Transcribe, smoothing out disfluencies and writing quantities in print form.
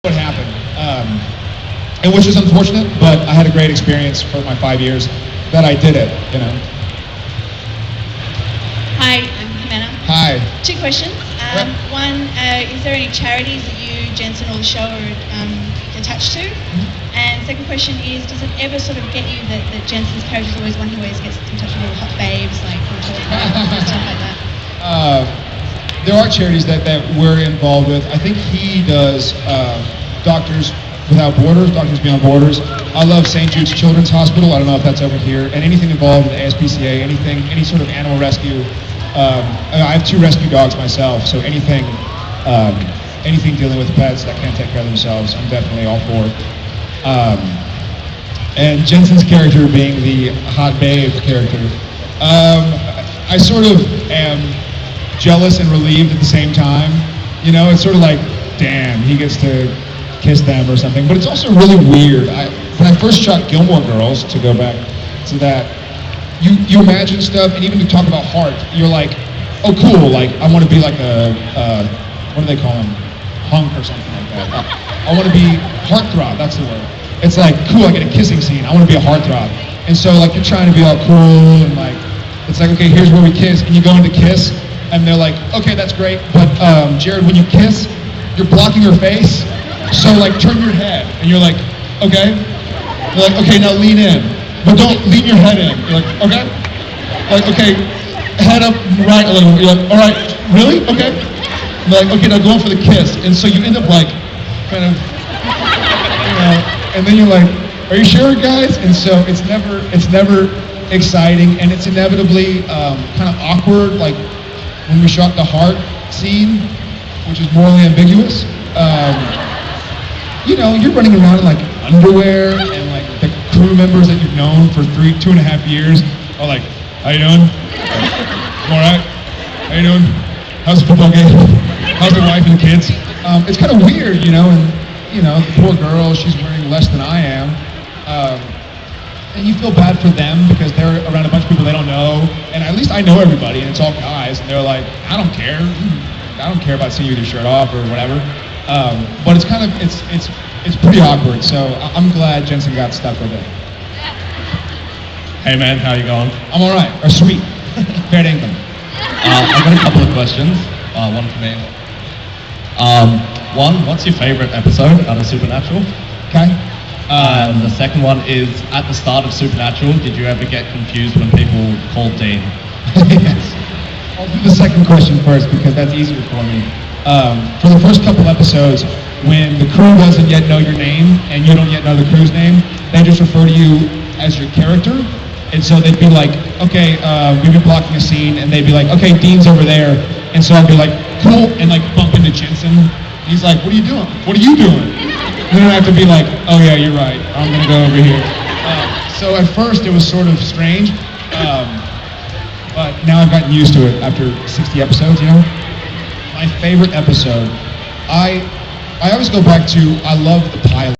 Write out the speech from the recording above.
what happened, and which is unfortunate, but I had a great experience for my 5 years that I did it, you know. Hi, I'm Jimena. Hi. 2 questions. One, is there any charities that you, Jensen, or the show are attached to? Mm-hmm. And second question is, does it ever sort of get you that Jensen's character is always one who always gets in touch with all the hot babes, like stuff like that? There are charities that we're involved with. I think he does Doctors Without Borders, Doctors Beyond Borders. I love St. Jude's Children's Hospital. I don't know if that's over here. And anything involved with the ASPCA, any sort of animal rescue. I have 2 rescue dogs myself, so anything dealing with pets that can't take care of themselves, I'm definitely all for. And Jensen's character being the hot babe character, I sort of am jealous and relieved at the same time. You know, it's sort of like, damn, he gets to kiss them or something. But it's also really weird. When I first shot Gilmore Girls, to go back to that, you imagine stuff, and even to talk about heart, you're like, oh cool, like I want to be like what do they call him? Hunk or something like that. I want to be heartthrob, that's the word. It's like, cool, I get a kissing scene, I want to be a heartthrob. And so like you're trying to be all cool and like, it's like, okay, here's where we kiss, and you go into kiss, and they're like, okay, that's great, but Jared, when you kiss, you're blocking her face, so like turn your head, and you're like, okay? They're like, okay, now lean in, but don't lean your head in. You're like, okay? Like, okay, head up right a little, you're like, all right, really? Okay? And they're like, okay, now going for the kiss, and so you end up like, kind of, you know, and then you're like, are you sure, guys? And so it's never exciting, and it's inevitably kind of awkward, like when we shot the heart scene, which is morally ambiguous. You know, you're running around in like underwear, and like the crew members that you've known for 2.5 years are like, how you doing? I'm all right. How you doing? How's the football game? How's the wife and the kids? It's kind of weird, you know, and you know, the poor girl, she's wearing less than I am. And you feel bad for them because they're around a bunch of people they don't know, and at least I know everybody, and it's all guys, and they're like, I don't care about seeing you with your shirt off or whatever. But it's kind of it's pretty awkward. So I'm glad Jensen got stuck with it. Hey man, how you going? I'm all right. Or sweet. Fair dinkum. I've got a couple of questions. One for me. One, what's your favorite episode out of Supernatural? Okay. And the second one is, at the start of Supernatural, did you ever get confused when people called Dean? Yes. I'll do the second question first because that's easier for me. For the first couple episodes, when the crew doesn't yet know your name and you don't yet know the crew's name, they just refer to you as your character. And so they'd be like, okay, we've been blocking a scene, and they'd be like, okay, Dean's over there. And so I'd be like, cool, and like bump into Jensen. He's like, what are you doing? What are you doing? And then I have to be like, oh yeah, you're right, I'm gonna go over here. So at first it was sort of strange, but now I've gotten used to it after 60 episodes, you know? My favorite episode, I always go back to, I love the pilot.